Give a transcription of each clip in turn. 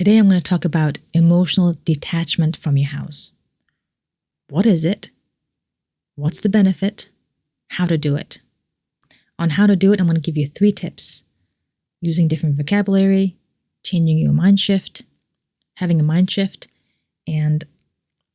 Today I'm going to talk about emotional detachment from your house. What is it? What's the benefit? How to do it? On how to do it, I'm going to give you 3 tips. Using different vocabulary, changing your mind shift, having a mind shift, and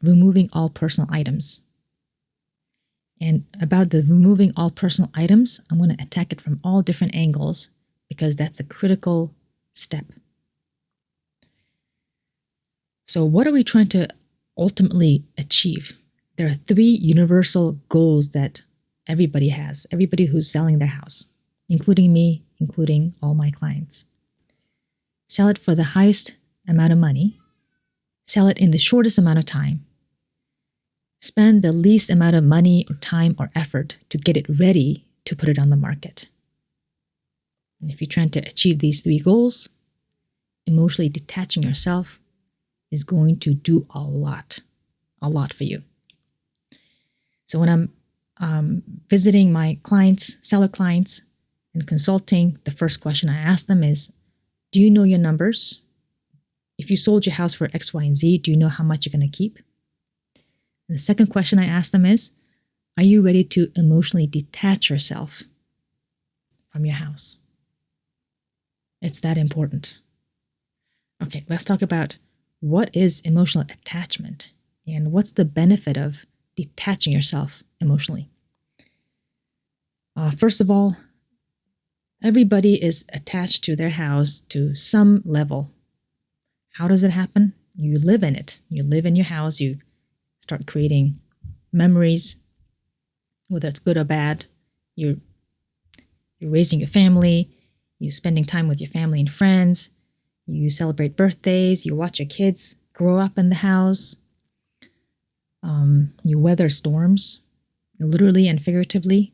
removing all personal items. And about the removing all personal items, I'm going to attack it from all different angles because that's a critical step. So what are we trying to ultimately achieve? There are 3 universal goals that everybody has, everybody who's selling their house, including me, including all my clients. Sell it for the highest amount of money, sell it in the shortest amount of time, spend the least amount of money or time or effort to get it ready to put it on the market. And if you're trying to achieve these 3 goals, emotionally detaching yourself is going to do a lot for you. So when I'm visiting my clients, seller clients, and consulting, the first question I ask them is, do you know your numbers? If you sold your house for X, Y, and Z, do you know how much you're going to keep? And the second question I ask them is, are you ready to emotionally detach yourself from your house? It's that important. Okay, let's talk about what is emotional attachment and what's the benefit of detaching yourself emotionally. First of all, everybody is attached to their house to some level. How does it happen? You live in it. You live in your house. You start creating memories, whether it's good or bad. You're raising your family. You're spending time with your family and friends. You celebrate birthdays. You watch your kids grow up in the house. You weather storms, literally and figuratively.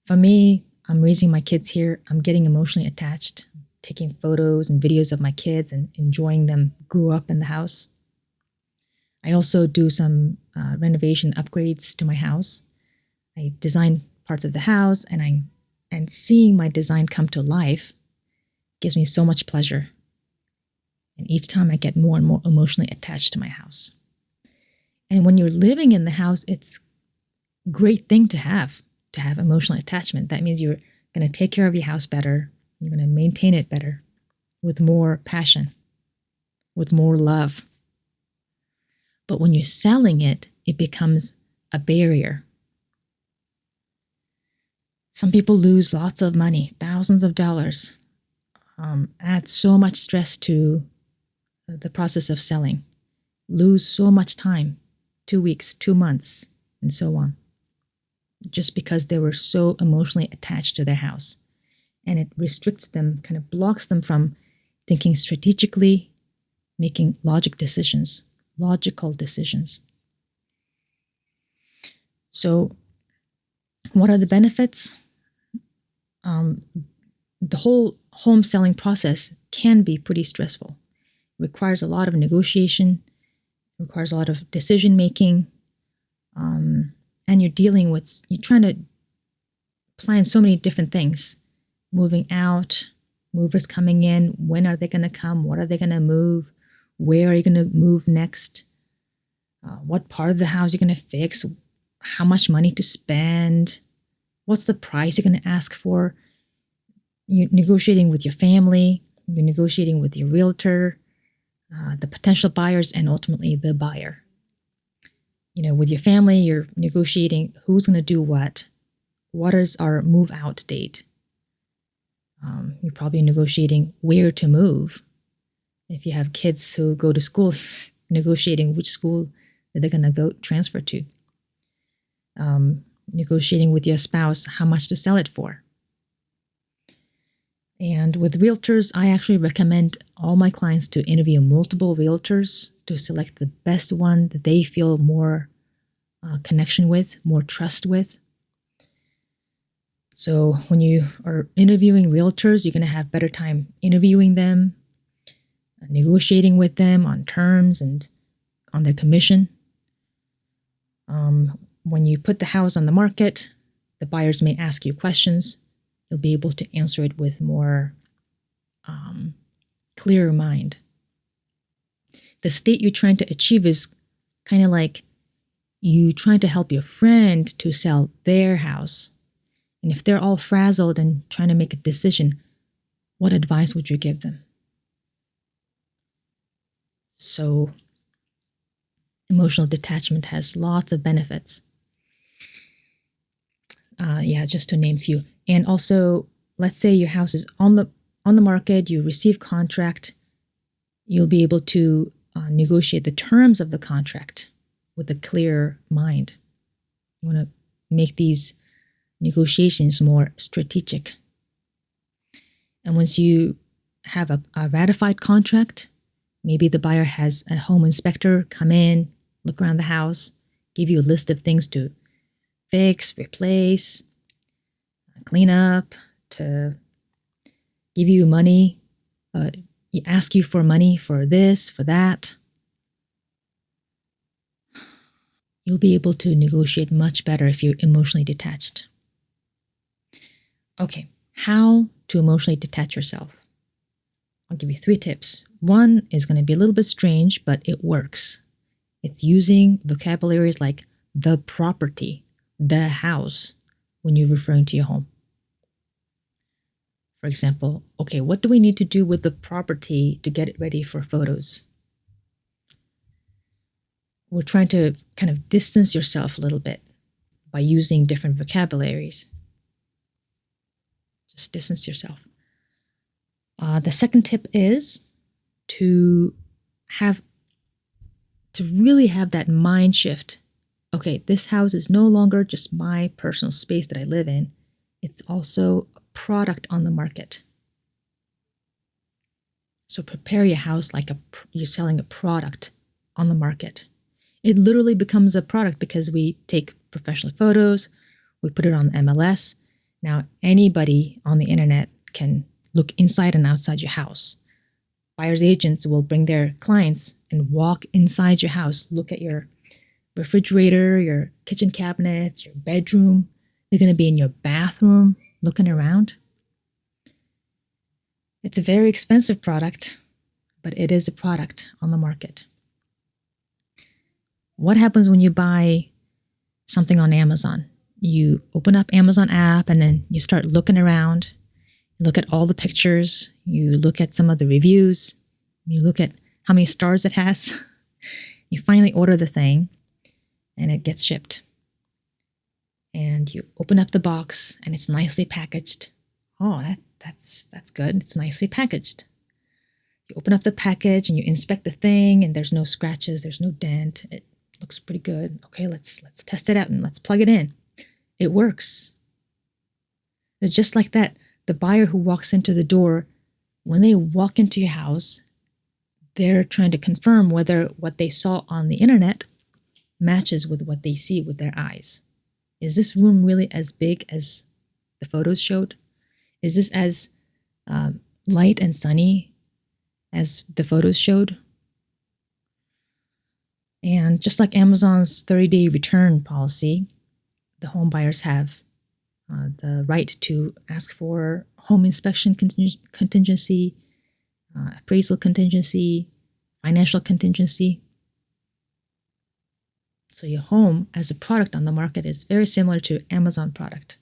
For me, I'm raising my kids here. I'm getting emotionally attached, taking photos and videos of my kids and enjoying them grow up in the house. I also do some renovation upgrades to my house. I design parts of the house, and seeing my design come to life gives me so much pleasure. And each time I get more and more emotionally attached to my house. And when you're living in the house, it's a great thing to have emotional attachment. That means you're going to take care of your house better. You're going to maintain it better with more passion, with more love. But when you're selling it, it becomes a barrier. Some people lose lots of money, thousands of dollars, add so much stress to the process of selling, lose so much time, 2 weeks, 2 months, and so on, just because they were so emotionally attached to their house. And it restricts them, kind of blocks them from thinking strategically, making logical decisions. So what are the benefits? The whole home selling process can be pretty stressful. It requires a lot of negotiation, requires a lot of decision making, and you're trying to plan so many different things. Moving out, movers coming in, when are they going to come? What are they going to move? Where are you going to move next? What part of the house you're going to fix? How much money to spend? What's the price you're going to ask for? You're negotiating with your family. You're negotiating with your realtor, the potential buyers, and ultimately the buyer. With your family, you're negotiating who's going to do what is our move out date. You're probably negotiating where to move. If you have kids who go to school, negotiating which school that they're going to go transfer to. Negotiating with your spouse how much to sell it for. And with realtors, I actually recommend all my clients to interview multiple realtors to select the best one that they feel more connection with, more trust with. So when you are interviewing realtors, you're going to have better time interviewing them, negotiating with them on terms and on their commission. When you put the house on the market, the buyers may ask you questions. You'll be able to answer it with more clearer mind, the state you're trying to achieve is kind of like you trying to help your friend to sell their house. And if they're all frazzled and trying to make a decision, what advice would you give them? So emotional detachment has lots of benefits. Just to name a few. And also, let's say your house is on the market, you receive contract, you'll be able to negotiate the terms of the contract with a clear mind. You want to make these negotiations more strategic. And once you have a ratified contract, maybe the buyer has a home inspector come in, look around the house, give you a list of things to fix, replace, clean up, to give you money, ask you for money for this, for that. You'll be able to negotiate much better if you're emotionally detached. Okay, how to emotionally detach yourself? I'll give you 3 tips. One is going to be a little bit strange, but it works. It's using vocabularies like the property, the house, when you're referring to your home. For example, okay, what do we need to do with the property to get it ready for photos? We're trying to kind of distance yourself a little bit by using different vocabularies. Just distance yourself. The second tip is to really have that mind shift. Okay, this house is no longer just my personal space that I live in. It's also a product on the market. So prepare your house like you're selling a product on the market. It literally becomes a product because we take professional photos, we put it on MLS. Now anybody on the internet can look inside and outside your house. Buyer's agents will bring their clients and walk inside your house, look at your refrigerator, your kitchen cabinets, your bedroom. They're going to be in your bathroom looking around. It's a very expensive product, but it is a product on the market. What happens when you buy something on Amazon? You open up Amazon app and then you start looking around. You look at all the pictures. You look at some of the reviews. You look at how many stars it has. You finally order the thing and it gets shipped. And you open up the box and it's nicely packaged. Oh, that's good. It's nicely packaged. You open up the package and you inspect the thing and there's no scratches, there's no dent. It looks pretty good. Okay, let's test it out and let's plug it in. It works. It's just like that. The buyer who walks into the door, when they walk into your house, they're trying to confirm whether what they saw on the internet matches with what they see with their eyes. Is this room really as big as the photos showed? Is this as light and sunny as the photos showed? And just like Amazon's 30-day return policy, the home buyers have the right to ask for home inspection contingency, appraisal contingency, financial contingency. So your home as a product on the market is very similar to Amazon product.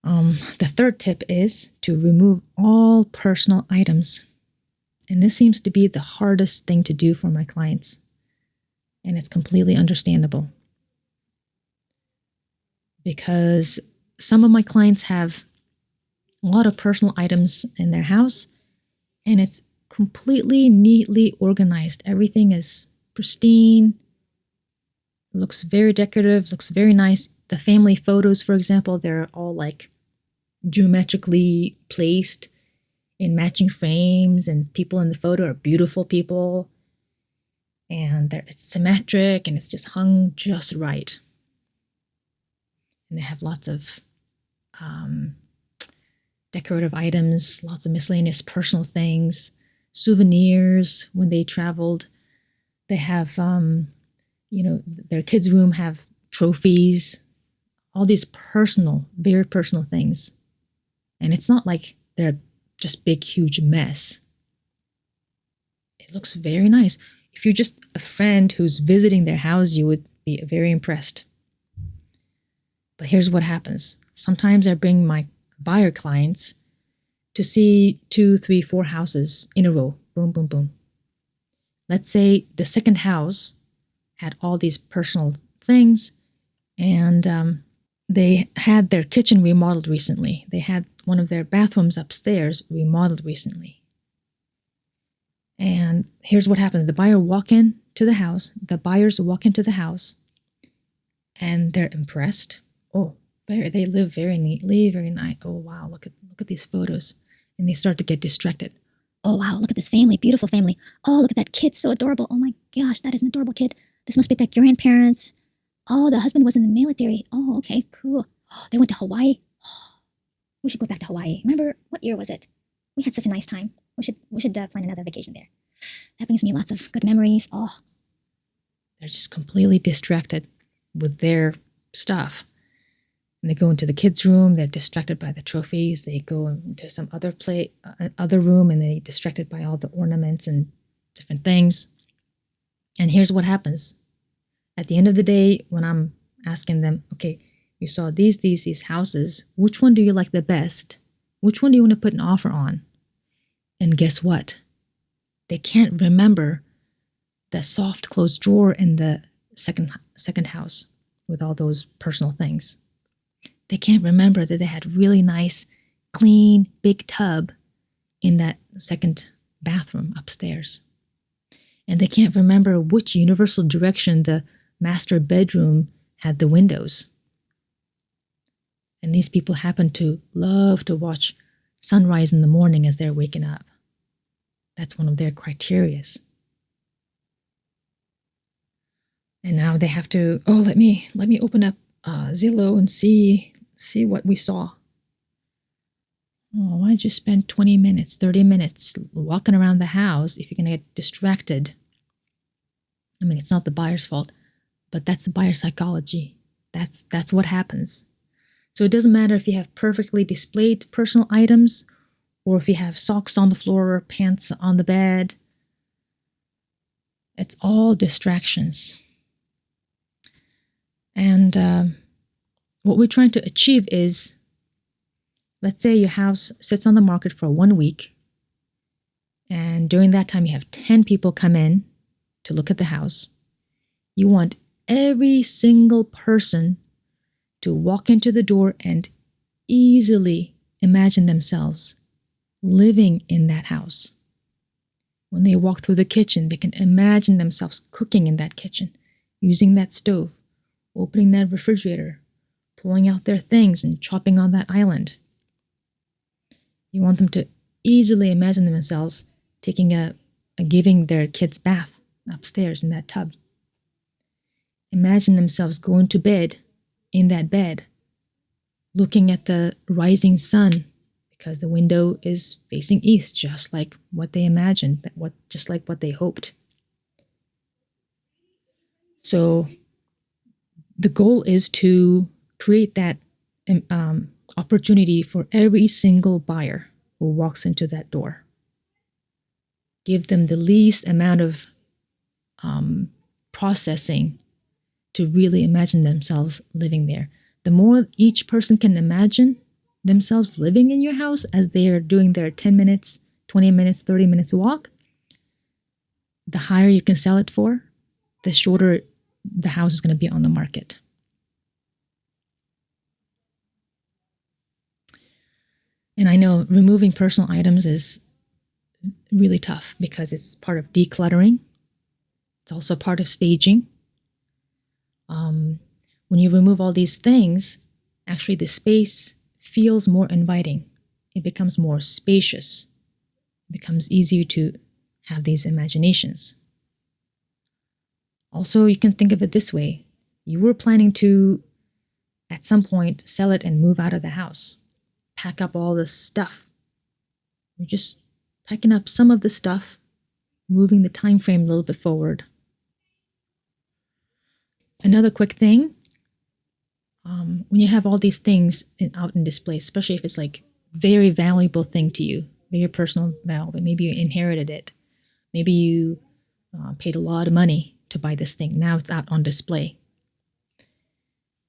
The third tip is to remove all personal items. And this seems to be the hardest thing to do for my clients. And it's completely understandable. Because some of my clients have a lot of personal items in their house, and it's completely neatly organized. Everything is pristine, looks very decorative, looks very nice. The family photos, for example, they're all like geometrically placed in matching frames, and people in the photo are beautiful people, and it's symmetric and it's just hung just right. And they have lots of decorative items, lots of miscellaneous personal things, souvenirs when they traveled. They have, their kids' room have trophies, all these personal, very personal things. And it's not like they're just big, huge mess. It looks very nice. If you're just a friend who's visiting their house, you would be very impressed. But here's what happens. Sometimes I bring my buyer clients to see 2, 3, 4 houses in a row. Boom, boom, boom. Let's say the second house had all these personal things, and they had their kitchen remodeled recently. They had one of their bathrooms upstairs remodeled recently. And here's what happens. The buyers walk into the house, and they're impressed. Oh, they live very neatly, very nice. Oh, wow, look at these photos. And they start to get distracted. Oh, wow, look at this family, beautiful family. Oh, look at that kid, so adorable. Oh my gosh, that is an adorable kid. This must be their grandparents. Oh, the husband was in the military. Oh, okay, cool. Oh, they went to Hawaii. Oh, we should go back to Hawaii. Remember, what year was it? We had such a nice time. We should plan another vacation there. That brings me lots of good memories. Oh, they're just completely distracted with their stuff. And they go into the kids' room. They're distracted by the trophies. They go into some other room, and they're distracted by all the ornaments and different things. And here's what happens. At the end of the day, when I'm asking them, okay, you saw these houses. Which one do you like the best? Which one do you want to put an offer on? And guess what? They can't remember the soft closed drawer in the second house with all those personal things. They can't remember that they had really nice, clean, big tub in that second bathroom upstairs. And they can't remember which universal direction the master bedroom had the windows. And these people happen to love to watch sunrise in the morning as they're waking up. That's one of their criterias. And now they have to, let me open up Zillow and see what we saw. Oh, why'd you spend 20 minutes, 30 minutes walking around the house if you're going to get distracted? I mean, it's not the buyer's fault, but that's the buyer psychology. That's what happens. So it doesn't matter if you have perfectly displayed personal items or if you have socks on the floor or pants on the bed. It's all distractions. And what we're trying to achieve is, let's say your house sits on the market for 1 week, and during that time you have 10 people come in to look at the house. You want every single person to walk into the door and easily imagine themselves living in that house. When they walk through the kitchen, they can imagine themselves cooking in that kitchen, using that stove, opening that refrigerator, pulling out their things and chopping on that island. You want them to easily imagine themselves giving their kids bath upstairs in that tub. Imagine themselves going to bed in that bed, looking at the rising sun because the window is facing east, just like what they imagined, just like what they hoped. So the goal is to create that opportunity for every single buyer who walks into that door. Give them the least amount of processing to really imagine themselves living there. The more each person can imagine themselves living in your house as they are doing their 10 minutes, 20 minutes, 30 minutes walk, the higher you can sell it for, the shorter the house is going to be on the market. And I know removing personal items is really tough because it's part of decluttering. It's also part of staging. When you remove all these things, actually the space feels more inviting. It becomes more spacious. It becomes easier to have these imaginations. Also, you can think of it this way. You were planning to, at some point, sell it and move out of the house. Pack up all this stuff. You're just packing up some of the stuff, moving the time frame a little bit forward. Another quick thing, when you have all these things out in display, especially if it's like very valuable thing to you, very personal value, maybe you inherited it, Maybe you paid a lot of money to buy this thing. Now it's out on display.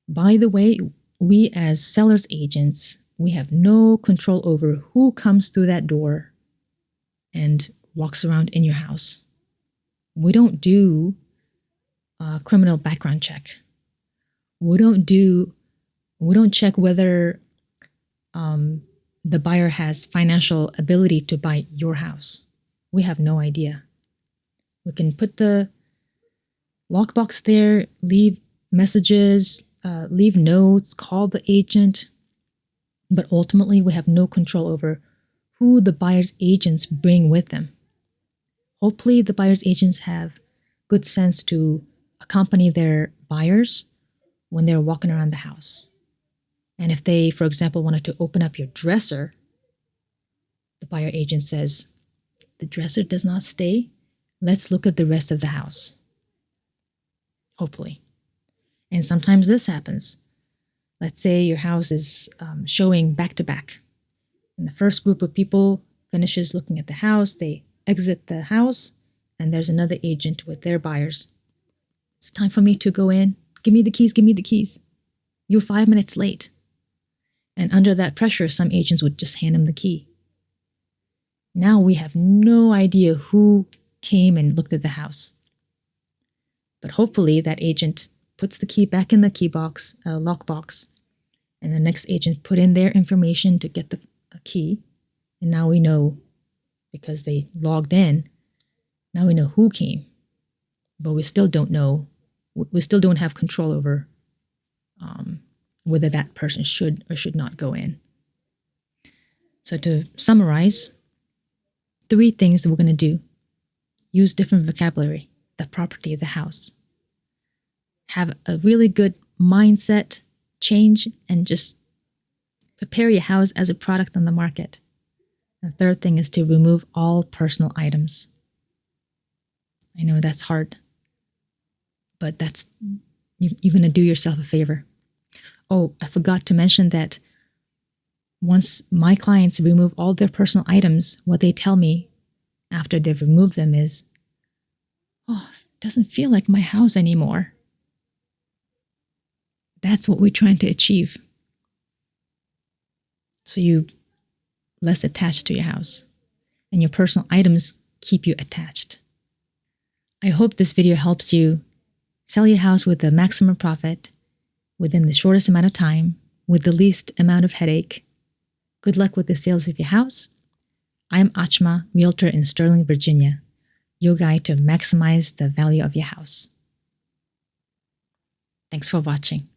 By the way, we as sellers agents, we have no control over who comes through that door and walks around in your house. We don't do a criminal background check. We don't check whether the buyer has financial ability to buy your house. We have no idea. We can put the lockbox there, leave messages, leave notes, call the agent, but ultimately we have no control over who the buyer's agents bring with them. Hopefully the buyer's agents have good sense to accompany their buyers when they're walking around the house. And if they, for example, wanted to open up your dresser, the buyer agent says, the dresser does not stay. Let's look at the rest of the house. Hopefully. And sometimes this happens. Let's say your house is showing back to back. And the first group of people finishes looking at the house. They exit the house, and there's another agent with their buyers. It's time for me to go in. Give me the keys, give me the keys. You're 5 minutes late. And under that pressure, some agents would just hand him the key. Now we have no idea who came and looked at the house. But hopefully that agent puts the key back in the key box, lockbox, and the next agent put in their information to get the key. And now we know, because they logged in, now we know who came. But we still don't know, we still don't have control over whether that person should or should not go in. So to summarize, 3 things that we're going to do. Use different vocabulary, the property of the house. Have a really good mindset change and just prepare your house as a product on the market. The third thing is to remove all personal items. I know that's hard, but you're going to do yourself a favor. Oh, I forgot to mention that once my clients remove all their personal items, what they tell me after they've removed them is, oh, it doesn't feel like my house anymore. That's what we're trying to achieve. So you less attached to your house, and your personal items keep you attached. I hope this video helps you sell your house with the maximum profit within the shortest amount of time with the least amount of headache. Good luck with the sales of your house. I'm Achma, realtor in Sterling, Virginia, your guide to maximize the value of your house. Thanks for watching.